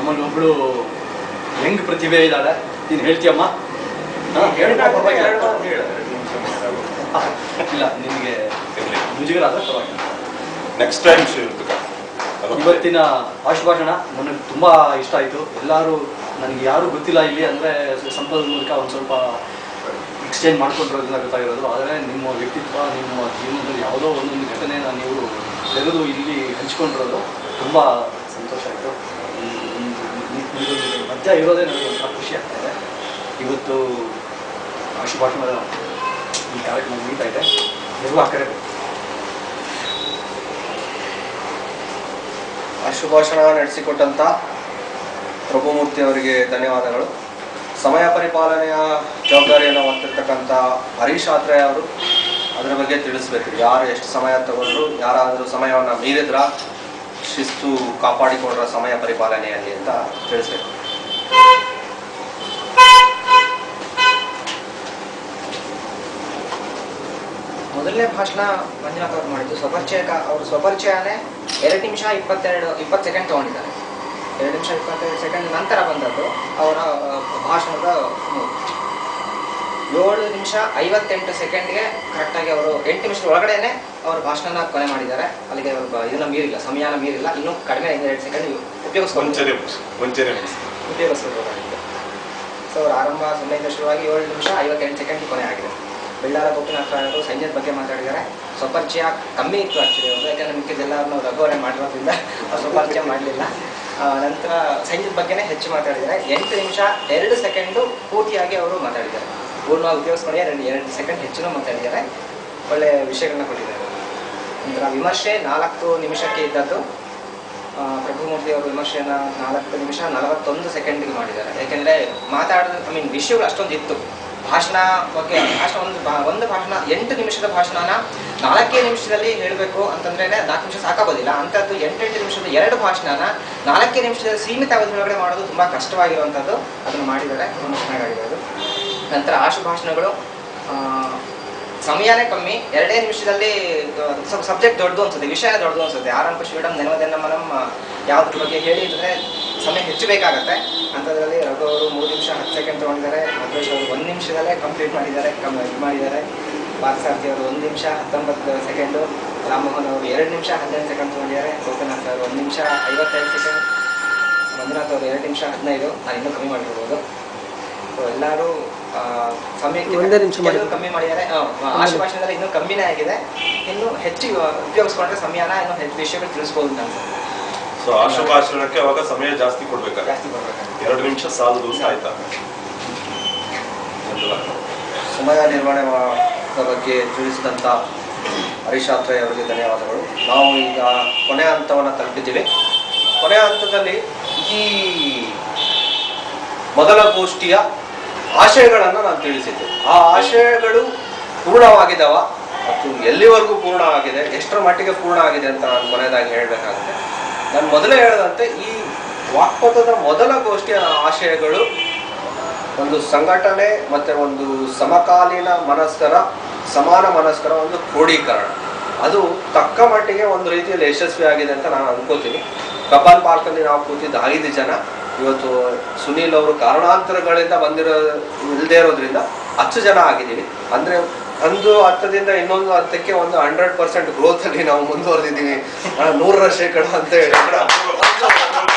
ನಮ್ಮಲ್ಲಿ ಒಬ್ಬಳು ಹೆಂಗ್ ಪ್ರತಿಭೆ ಇದ್ದಾಳೆ. ನೀನು ಹೇಳ್ತೀಯಮ್ಮ? ಇಲ್ಲ, ನಿನಗೆ ಮುಜುಗರ ಆದರೆ ಪರವಾಗಿಲ್ಲ. ನೆಕ್ಸ್ಟ್ ಟೈಮ್ ಇವತ್ತಿನ ಆಶುಭಾಷಣ ನನಗೆ ತುಂಬ ಇಷ್ಟ ಆಯಿತು. ಎಲ್ಲರೂ ನನಗೆ ಯಾರೂ ಗೊತ್ತಿಲ್ಲ ಇಲ್ಲಿ ಅಂದರೆ ಸಂಪದ ಮೂಲಕ ಒಂದು ಸ್ವಲ್ಪ ಎಕ್ಸ್ಚೇಂಜ್ ಮಾಡ್ಕೊಂಡಿರೋದ್ರಿಂದ ಗೊತ್ತಾಗಿರೋದು. ಆದರೆ ನಿಮ್ಮ ವ್ಯಕ್ತಿತ್ವ, ನಿಮ್ಮ ಜೀವನದಲ್ಲಿ ಯಾವುದೋ ಒಂದೊಂದು ಘಟನೆನ ನೀವು ತೆಗೆದು ಇಲ್ಲಿ ಹಂಚ್ಕೊಂಡಿರೋದು ತುಂಬ ಸಂತೋಷ ಆಯಿತು. ಮಧ್ಯ ಇರೋದೇ ನನಗೆ ಒಂಥರ ಖುಷಿ ಆಗ್ತಾಯಿದೆ. ಇವತ್ತು ಆಶುಭಾಷಣದ ಈ ಕಾರ್ಯಕ್ರಮ ಮುಗಿತಾ ಇದೆ. ನಿರ್ವಾಹಕರೇ ಆಶುಭಾಷಣ ನಡೆಸಿಕೊಟ್ಟಂಥ ಪ್ರಭುಮೂರ್ತಿ ಅವರಿಗೆ ಧನ್ಯವಾದಗಳು. ಸಮಯ ಪರಿಪಾಲನೆಯ ಜವಾಬ್ದಾರಿಯನ್ನು ಹೊತ್ತಿರ್ತಕ್ಕಂಥ ಹರೀಶ್ ಆತ್ರೇಯ ಅವರು ಅದರ ಬಗ್ಗೆ ತಿಳಿಸ್ಬೇಕು. ಯಾರು ಎಷ್ಟು ಸಮಯ ತಗೊಂಡ್ರು, ಯಾರಾದರೂ ಸಮಯವನ್ನು ಮೀರಿದ್ರ, ಶಿಸ್ತು ಕಾಪಾಡಿಕೊಂಡ್ರ ಸಮಯ ಪರಿಪಾಲನೆಯಲ್ಲಿ ಅಂತ ತಿಳಿಸ್ಬೇಕು. ಮೊದಲನೇ ಭಾಷಣ ಮಂಜುನಾಥ್ ಅವರು ಮಾಡಿದ್ದು ಅವ್ರ ಸ್ವಪರಿಚಯನೇ 2 ನಿಮಿಷ 20 ಸೆಕೆಂಡ್ ತೊಗೊಂಡಿದ್ದಾರೆ. 2 ನಿಮಿಷ 22 ಸೆಕೆಂಡ್ ನಂತರ ಬಂದದ್ದು ಅವರ ಭಾಷಣದ 7 ನಿಮಿಷ 58 ಸೆಕೆಂಡ್ಗೆ ಕರೆಕ್ಟಾಗಿ ಅವರು 8 ನಿಮಿಷದ ಒಳಗಡೆನೆ ಅವ್ರ ಭಾಷಣನ ಕೊನೆ ಮಾಡಿದ್ದಾರೆ. ಅಲ್ಲಿಗೆ ಇದನ್ನ ಮೀರಿಲ್ಲ, ಸಮಯನ ಮೀರಿಲ್ಲ. ಇನ್ನೂ ಕಡಿಮೆ 2 ಸೆಕೆಂಡ್ ಉಪಯೋಗಿಸ್ಬೇಕಾಗಿತ್ತು. ಸೊ ಅವ್ರ ಆರಂಭ 0 ಶುರುವಾಗಿ 7 ನಿಮಿಷ 58 ಸೆಕೆಂಡ್ ಕೊನೆ ಆಗಿದೆ. ಬೆಳ್ಳಾರ ಗೋಪಿನಾಥ ಅವರು ಸಂಜಯ್ ಬಗ್ಗೆ ಮಾತಾಡಿದ್ದಾರೆ. ಸ್ವಪರಿಚಯ ಕಮ್ಮಿ ಇತ್ತು ಆ್ಯಕ್ಚುಲಿ ಅವರು, ಯಾಕಂದರೆ ಮಿಕ್ಕಿದ್ದೆಲ್ಲರೂ ನಾವು ರಘುವರೆ ಮಾಡಿರೋದ್ರಿಂದ ಅವ್ರು ಸ್ವಪರಿಚಯ ಮಾಡಲಿಲ್ಲ. ನಂತರ ಸಂಜಯ್ ಬಗ್ಗೆನೇ ಹೆಚ್ಚು ಮಾತಾಡಿದ್ದಾರೆ. 8 ನಿಮಿಷ 2 ಸೆಕೆಂಡು ಪೂರ್ತಿಯಾಗಿ ಅವರು ಮಾತಾಡಿದ್ದಾರೆ. ಪೂರ್ಣವಾಗಿ ಉಪಯೋಗಿಸ್ಕೊಂಡೆ 2 ಸೆಕೆಂಡ್ ಹೆಚ್ಚು ಮಾತಾಡಿದ್ದಾರೆ. ಒಳ್ಳೆಯ ವಿಷಯಗಳನ್ನ ಕೊಟ್ಟಿದ್ದಾರೆ. ನಂತರ ವಿಮರ್ಶೆ 4 ನಿಮಿಷಕ್ಕೆ ಇದ್ದದ್ದು. ಪ್ರಭುಮೂರ್ತಿ ಅವರು ವಿಮರ್ಶೆಯನ್ನು 4 ನಿಮಿಷ 41 ಸೆಕೆಂಡಿಗೆ ಮಾಡಿದ್ದಾರೆ. ಯಾಕೆಂದರೆ ವಿಷಯಗಳು ಅಷ್ಟೊಂದು ಇತ್ತು. ಭಾಷಣ ಬಗ್ಗೆ ಒಂದು ಭಾಷಣ 8 ನಿಮಿಷದ ಭಾಷಣನ 4 ನಿಮಿಷದಲ್ಲಿ ಹೇಳಬೇಕು ಅಂತಂದ್ರೆ 4 ನಿಮಿಷ ಸಾಕಾಗೋದಿಲ್ಲ. ಅಂಥದ್ದು 8 ನಿಮಿಷದ 2 ಭಾಷಣನ 4 ನಿಮಿಷದ ಸೀಮಿತ ಅವಧಿ ಒಳಗಡೆ ಮಾಡೋದು ತುಂಬ ಕಷ್ಟವಾಗಿರುವಂಥದ್ದು. ಅದನ್ನು ಮಾಡಿದ್ದಾರೆ, ತುಂಬ ಚೆನ್ನಾಗಿರೋದು. ನಂತರ ಆಶುಭಾಷಣಗಳು ಸಮಯನೇ ಕಮ್ಮಿ, 2 ನಿಮಿಷದಲ್ಲಿ ಸ್ವಲ್ಪ ಸಬ್ಜೆಕ್ಟ್ ದೊಡ್ಡದು ಅನ್ಸುತ್ತೆ, ವಿಷಯ ದೊಡ್ಡದು ಅನ್ಸುತ್ತೆ. ಆರಂಭ ಶ್ರೀಡಮ್ ನೆನವದನ್ನ ಮನಂ ಯಾವುದ್ರ ಬಗ್ಗೆ ಹೇಳಿದ್ರೆ ಸಮಯ ಹೆಚ್ಚು ಬೇಕಾಗತ್ತೆ. ಅಂಥದ್ರಲ್ಲಿ ರಘು ಅವರು 3 ನಿಮಿಷ 10 ಸೆಕೆಂಡ್ ತೊಗೊಂಡಿದ್ದಾರೆ. ಮಧ್ವೇಶ್ ಅವರು 1 ನಿಮಿಷದಲ್ಲೇ ಕಂಪ್ಲೀಟ್ ಮಾಡಿದ್ದಾರೆ. ಪಾರ್ಥಸಾರಥಿ ಅವರು 1 ನಿಮಿಷ 19 ಸೆಕೆಂಡು. ರಾಮಮೋಹನ್ ಅವರು 2 ನಿಮಿಷ 15 ಸೆಕೆಂಡ್ ತೊಗೊಂಡಿದ್ದಾರೆ. ಗೋಪಿನಾಥ್ ಅವರು 1 ನಿಮಿಷ 55 ಸೆಕೆಂಡ್. ಮಂಜುನಾಥ್ ಅವರು 2 ನಿಮಿಷ 15. ನಾನು ಇನ್ನೂ ಕಮ್ಮಿ ಮಾಡಿರ್ಬೋದು. ಸೊ ಎಲ್ಲರೂ ಸಮಯಕ್ಕೆ ಕಮ್ಮಿ ಮಾಡಿದ್ದಾರೆ. ಆಶುಭಾಷಣದಲ್ಲಿ ಇನ್ನೂ ಕಮ್ಮಿನೇ ಆಗಿದೆ. ಇನ್ನೂ ಹೆಚ್ಚು ಉಪಯೋಗಿಸ್ಕೊಂಡ್ರೆ ಸಮಯನ ಇನ್ನೂ ಹೆಚ್ಚು ವಿಷಯಗಳು ತಿಳಿಸ್ಬೋದು ಅಂತ ಅನ್ಸುತ್ತೆ. ಸೊ ಆಶುಭಾಷಣಕ್ಕೆ ಅವಾಗ ಸಮಯ ಜಾಸ್ತಿ ಕೊಡ್ಬೇಕು. 2 ನಿಮಿಷ ಸಾಲದು ಆಯ್ತಾ? ಸಮಯ ನಿರ್ವಹಣೆ ಬಗ್ಗೆ ತಿಳಿಸಿದಂಥ ಹರೀಶ್ ಆತ್ರೇಯ ಅವರಿಗೆ ಧನ್ಯವಾದಗಳು. ನಾವು ಈಗ ಕೊನೆಯ ಹಂತವನ್ನು ತಲುಪಿದ್ದೀವಿ. ಕೊನೆಯ ಹಂತದಲ್ಲಿ ಈ ಮೊದಲ ಗೋಷ್ಠಿಯ ಆಶಯಗಳನ್ನು ನಾನು ತಿಳಿಸಿದ್ದೆ. ಆ ಆಶಯಗಳು ಪೂರ್ಣವಾಗಿದ್ದಾವ ಮತ್ತು ಎಲ್ಲಿವರೆಗೂ ಪೂರ್ಣ ಆಗಿದೆ, ಎಷ್ಟರ ಮಟ್ಟಿಗೆ ಪೂರ್ಣ ಆಗಿದೆ ಅಂತ ನಾನು ಕೊನೆಯದಾಗಿ ಹೇಳಬೇಕಾಗುತ್ತೆ. ನಾನು ಮೊದಲೇ ಹೇಳಿದಂತೆ ಈ ವಾಕ್ಪಥದ ಮೊದಲ ಗೋಷ್ಠಿಯ ಆಶಯಗಳು ಒಂದು ಸಂಘಟನೆ ಮತ್ತು ಒಂದು ಸಮಕಾಲೀನ ಮನಸ್ಕರ, ಸಮಾನ ಮನಸ್ಕರ ಒಂದು ಕ್ರೋಢೀಕರಣ. ಅದು ತಕ್ಕ ಮಟ್ಟಿಗೆ ಒಂದು ರೀತಿಯಲ್ಲಿ ಯಶಸ್ವಿ ಆಗಿದೆ ಅಂತ ನಾನು ಅನ್ಕೋತೀನಿ. ಕಬ್ಬನ್ ಪಾರ್ಕಲ್ಲಿ ನಾವು ಕೂತಿದ್ದ 5 ಜನ, ಇವತ್ತು ಸುನೀಲ್ ಅವರು ಕಾರಣಾಂತರಗಳಿಂದ ಇಲ್ಲದೆ ಇರೋದ್ರಿಂದ 10 ಜನ ಆಗಿದ್ದೀವಿ. ಅಂದರೆ ಒಂದು ಹಂತದಿಂದ ಇನ್ನೊಂದು ಹಂತಕ್ಕೆ ಒಂದು 100% ಗ್ರೋತ್ ಅಲ್ಲಿ ನಾವು ಮುಂದುವರೆದಿದ್ದೀವಿ. 100% ಅಂತ ಹೇಳಿ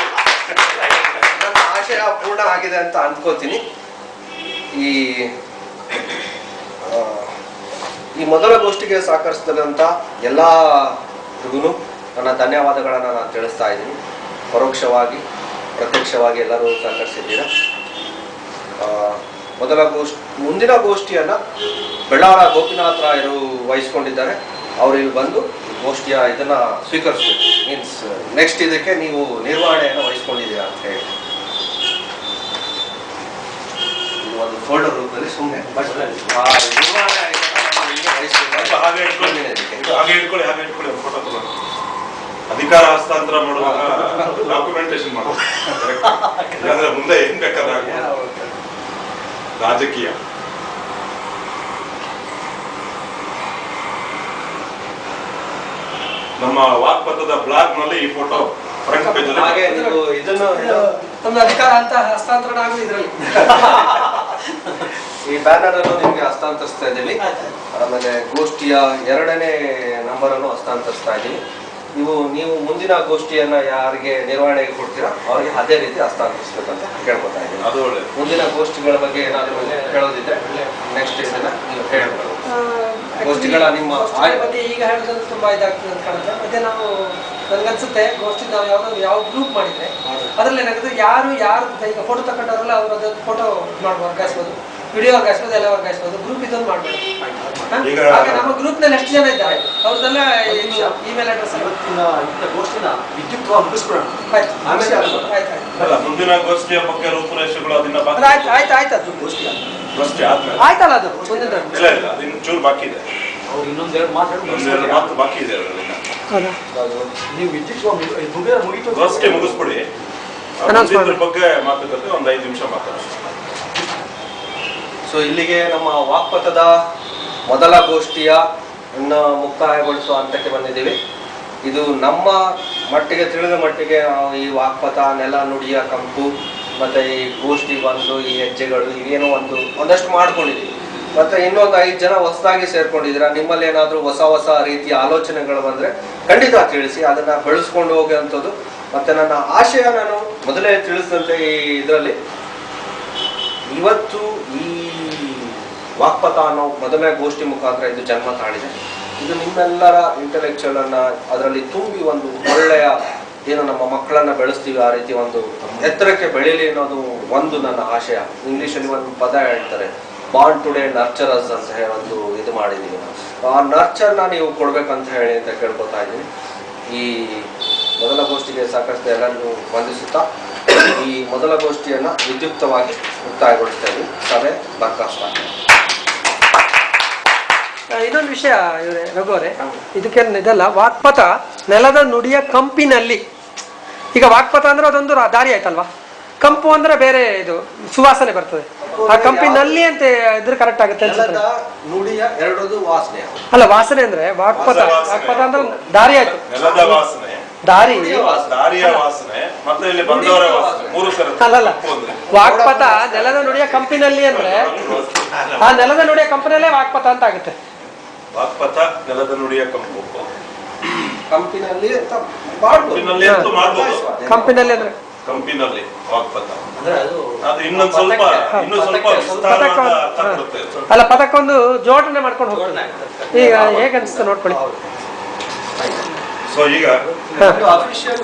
ನನ್ನ ಆಶಯ ಪೂರ್ಣ ಆಗಿದೆ ಅಂತ ಅಂದ್ಕೋತೀನಿ. ಈ ಮೊದಲ ಗೋಷ್ಠಿಗೆ ಸಹಕರಿಸಿದಂಥ ಎಲ್ಲರಿಗೂ ನನ್ನ ಧನ್ಯವಾದಗಳನ್ನು ನಾನು ತಿಳಿಸ್ತಾ ಇದ್ದೀನಿ. ಪರೋಕ್ಷವಾಗಿ ಪ್ರತ್ಯಕ್ಷವಾಗಿ ಎಲ್ಲರೂ ಸಹಕರಿಸಿದ್ದೀರಾ. ಮುಂದಿನ ಗೋಷ್ಠಿಯನ್ನು ಬೆಳ್ಳಾಳ ಗೋಪಿನಾಥ ರಾಯರು ವಹಿಸ್ಕೊಂಡಿದ್ದಾರೆ. ಅವರು ಇಲ್ಲಿ ಬಂದು ಗೋಷ್ಠಿಯ ಇದನ್ನು ಸ್ವೀಕರಿಸಬೇಕು. ಮೀನ್ಸ್ ನೆಕ್ಸ್ಟ್ ಇದಕ್ಕೆ ನೀವು ನಿರ್ವಹಣೆಯನ್ನು ವಹಿಸ್ಕೊಂಡಿದ್ದೀರಾ ಅಂತ ಹೇಳಿ ಒಂದು ಫೋಲ್ಡರ್ ರೂಪದಲ್ಲಿ ಸುಮ್ಮನೆ ಅಧಿಕಾರ ಹಸ್ತಾಂತರ ಮಾಡುವಾಗ ಡಾಕ್ಯುಮೆಂಟೇಶನ್ ಮಾಡೋದು. ಯಾಕಂದ್ರೆ ಮುಂದೆ ಏನ್ ಬೇಕಾದ್ರೆ ರಾಜಕೀಯ ನಮ್ಮ ವಾಕ್ಪಥದ ಬ್ಲಾಗ್ ನಲ್ಲಿ ಈ ಫೋಟೋ ಫ್ರಂಟ್ ಪೇಜ್ ಅಲ್ಲಿ ಹಾಗೆ ನೀವು ಇದನ್ನು ನಮ್ಮ ಅಧಿಕಾರ ಅಂತ ಹಸ್ತಾಂತರಣ ಆಗುದು ಇದರಲ್ಲಿ. ಈ ಬ್ಯಾನರ್ ಅನ್ನು ನಿಮ್ಗೆ ಹಸ್ತಾಂತರಿಸ್ತಾ ಇದ್ದೀವಿ. ಆಮೇಲೆ ಗೋಷ್ಠಿಯ 2ನೇ ನಂಬರ್ ಅನ್ನು ಹಸ್ತಾಂತರಿಸ್ತಾ ಇದ್ದೀವಿ. ನೀವು ಮುಂದಿನ ಗೋಷ್ಠಿಯನ್ನ ಯಾರಿಗೆ ನಿರ್ವಹಣೆಗೆ ಕೊಡ್ತೀರಾ ಅವ್ರಿಗೆ ಅದೇ ರೀತಿ ಹಸ್ತಾಂತರಿಸ್ಬೇಕಂತ ಕೇಳ್ಕೊತಾ ಇದ್ದೀನಿ. ಅದು ಒಳ್ಳೆ ಮುಂದಿನ ಗೋಷ್ಠಿಗಳ ಬಗ್ಗೆ ಏನಾದರೂ ಹೇಳೋದಿದ್ರೆ ನೆಕ್ಸ್ಟ್ ಇದನ್ನ ನೀವು ಹೇಳ್ಬೋದು. ಗೋಷ್ಠಿಗಳ ನಿಮ್ಮ ಬಗ್ಗೆ ಈಗ ಹೇಳಿದ್ರೆ ತುಂಬಾ ಇದಾಗ್ತದೆ ಅಂತ ಕಾಣುತ್ತೆ. ಮತ್ತೆ ನಾವು ನನ್ಗನ್ಸುತ್ತೆ ಗೋಷ್ಠಿ ನಾವು ಯಾವ ಗ್ರೂಪ್ ಮಾಡಿದ್ರೆ ಅದ್ರಲ್ಲಿ ಏನಾಗುತ್ತೆ, ಯಾರು ಈಗ ಫೋಟೋ ತಗೊಂಡವ್ರಲ್ಲ ಅವ್ರು ಅದೊಂದು ಫೋಟೋ ಮಾಡ್ಬೋದು, ವರ್ಗಾಯಿಸ್ಬೋದು, ವಿಡಿಯೋ ವರ್ಗಾಯಿಸ್ಬೋದು, ಎಲ್ಲ ವರ್ಗಾಯಿಸ್ಬೋದು. ಗ್ರೂಪ್ ಇದೊಂದು ಮಾಡ್ಬೋದು. ಹಾಗೆ ನಮ್ಮ ಗ್ರೂಪ್ ನಲ್ಲಿ ಎಷ್ಟು ಜನ ಇದ್ದಾರೆ ಅವ್ರದ್ದೆಲ್ಲ ಇಮೇಲ್ ಅಡ್ರೆಸ್ ಇವತ್ತಿನ ಗೋಷ್ಠಿನ ವಿದ್ಯುಕ್ತವಾಗಿ ಮುಗಿಸ್ಬಿಡೋಣ. ಆಯ್ತು. ಅಲ್ಲ, ಮುಂದಿನ ಗೋಷ್ಠಿಯ ಬಗ್ಗೆ ರೂಪುರೇಷೆಗಳು ಅದನ್ನ ಆಯ್ತು ಅದು ಗೋಷ್ಠಿ ಗೋಷ್ಠಿ ಆದ್ಮೇಲೆ ಆಯ್ತಲ್ಲ ಅದು ಮುಂದಿನ ಇಲ್ಲ ಅದು ಇನ್ನು ಚೂರು ಬಾಕಿ ಇದೆ. ಅವ್ರು ಇನ್ನೊಂದೆರಡು ಮಾತಾಡಿ ಒಂದೆರಡು ಮಾತು ಬಾಕಿ ಇದೆ ಅದರಿಂದ. ನೀವು ವಿದ್ಯುಕ್ತವಾಗಿ ಮುಗಿತು ಗೋಷ್ಠಿ ಮುಗಿಸ್ಬಿಡಿ. ಮುಂದಿನ ಬಗ್ಗೆ ಮಾತುಕತೆ ಒಂದು 5 ನಿಮಿಷ ಮಾತಾಡೋಣ. ಸೊ ಇಲ್ಲಿಗೆ ನಮ್ಮ ವಾಕ್ಪಥದ ಮೊದಲ ಗೋಷ್ಠಿಯ ಮುಕ್ತಾಯಗೊಳಿಸುವ ಹಂತಕ್ಕೆ ಬಂದಿದ್ದೀವಿ. ಇದು ನಮ್ಮ ಮಟ್ಟಿಗೆ ತಿಳಿದ ಮಟ್ಟಿಗೆ ನಾವು ಈ ವಾಕ್ಪಥ, ನೆಲ ನುಡಿಯ ಕಂಪು, ಮತ್ತೆ ಈ ಗೋಷ್ಠಿ ಬಂದು ಈ ಹೆಜ್ಜೆಗಳು ಇವೇನೋ ಒಂದಷ್ಟು ಮಾಡ್ಕೊಂಡಿದ್ದೀವಿ. ಮತ್ತೆ ಇನ್ನೊಂದು 5 ಜನ ಹೊಸದಾಗಿ ಸೇರ್ಕೊಂಡಿದ್ದೀರಾ. ನಿಮ್ಮಲ್ಲಿ ಏನಾದರೂ ಹೊಸ ರೀತಿಯ ಆಲೋಚನೆಗಳು ಬಂದ್ರೆ ಖಂಡಿತ ತಿಳಿಸಿ, ಅದನ್ನ ಬೆಳೆಸ್ಕೊಂಡು ಹೋಗುವಂಥದ್ದು. ಮತ್ತೆ ನನ್ನ ಆಶಯ ನಾನು ಮೊದಲೇ ತಿಳಿಸಿದಂತೆ ಈ ಇದರಲ್ಲಿ ಇವತ್ತು ಈ ವಾಕ್ಪಥ ಅನ್ನೋ ಮೊದಲನೇ ಗೋಷ್ಠಿ ಮುಖಾಂತರ ಇದು ಜನ್ಮ ತಾಳಿದೆ. ಇದು ನಿಮ್ಮೆಲ್ಲರ ಇಂಟೆಲೆಕ್ಚುಯಲ್ ಅನ್ನ ಅದರಲ್ಲಿ ತುಂಬಿ ಒಂದು ಒಳ್ಳೆಯ ಏನು ನಮ್ಮ ಮಕ್ಕಳನ್ನ ಬೆಳೆಸ್ತೀವಿ ಆ ರೀತಿ ಒಂದು ಎತ್ತರಕ್ಕೆ ಬೆಳೀಲಿ ಅನ್ನೋದು ಒಂದು ನನ್ನ ಆಶಯ. ಇಂಗ್ಲಿಷಲ್ಲಿ ಒಂದು ಪದ ಹೇಳ್ತಾರೆ, ಬಾರ್ನ್ ಟುಡೇ ನರ್ಚರಸ್ ಅಂತ ಹೇಳಿ ಒಂದು ಇದು ಮಾಡಿದ್ದೀವಿ. ಆ ನರ್ಚರ್ನ ನೀವು ಕೊಡ್ಬೇಕಂತ ಹೇಳಿ ಅಂತ ಕೇಳ್ಕೊತಾ ಇದ್ದೀನಿ. ಈ ಮೊದಲ ಗೋಷ್ಠಿಗೆ ಸಾಕಷ್ಟು ಎಲ್ಲರಿಗೂ ವಂದಿಸುತ್ತಾ ಈ ಮೊದಲ ಗೋಷ್ಠಿಯನ್ನ ವಿದ್ಯುಕ್ತವಾಗಿ ಮುಕ್ತಾಯಗೊಳಿಸ್ತಾ ಇದ್ದೀವಿ. ಸಭೆ ಬರ್ಖಾಸ್ತ. ಇನ್ನೊಂದು ವಿಷಯ ಇವರೇ ರಘು ಅವರೇ, ಇದಕ್ಕೆ ಇದಲ್ಲ, ವಾಕ್ಪಥ ನೆಲದ ನುಡಿಯ ಕಂಪಿನಲ್ಲಿ. ಈಗ ವಾಕ್ಪಥ ಅಂದ್ರೆ ಅದೊಂದು ದಾರಿ ಆಯ್ತಲ್ವಾ, ಕಂಪು ಅಂದ್ರೆ ಬೇರೆ ಇದು ಸುವಾಸನೆ ಬರ್ತದೆ. ಆ ಕಂಪಿನಲ್ಲಿ ಅಂತ ಇದ್ರೆ ಕರೆಕ್ಟ್ ಆಗುತ್ತೆ ಅನ್ಸುತ್ತೆ. ನುಡಿಯ ಎರಡದು ವಾಸನೆ ಅಲ್ಲ, ವಾಸನೆ ಅಂದ್ರೆ ವಾಕ್ಪಥ ಅಂದ್ರೆ ದಾರಿ ಆಯ್ತು, ನೆಲದ ವಾಸನೆ, ದಾರಿ, ದಾರಿಯ ವಾಸನೆ, ಮತ್ತೆ ಇಲ್ಲಿ ಬಂದವರ ವಾಸನೆ, 3 ಸರಿ. ಅಲ್ಲಲ್ಲ, ವಾಕ್ಪಥ ನೆಲದ ನುಡಿಯ ಕಂಪಿನಲ್ಲಿ ಅಂದ್ರೆ ಆ ನೆಲದ ನುಡಿಯ ಕಂಪನಿಯಲ್ಲೇ ವಾಕ್ಪಥ ಅಂತ ಆಗುತ್ತೆ. ವಾಕ್ಪಥ ನೆಲದ ನುಡಿಯ ಕಂಪು, ಕಂಪಿನಲ್ಲಿ ಅಂತ ಮಾಡ್ಬೋದು. ಕಂಪಿನಲ್ಲಿ ಅಂದ್ರೆ ಕಂಪಿನಲ್ಲಿ ವಾಕ್ಪಥ ಅಂದ್ರೆ ಅದು ಇನ್ನೂ ಸ್ವಲ್ಪ ವಿಸ್ತಾರವಾದ ಅರ್ಥ ಕೊಡುತ್ತೆ. ಅಲ್ಲ, ಪದಕ್ಕೊಂದು ಜೋಡಣೆ ಮಾಡ್ಕೊಂಡು ಹೋಗ್ತದೆ. ಈಗ ಹೇಗೆ ಅನ್ಸುತ್ತೆ ನೋಡ್ಕೊಳ್ಳಿ. ಸೊ ಈಗ ಅಫಿಷಿಯಲ್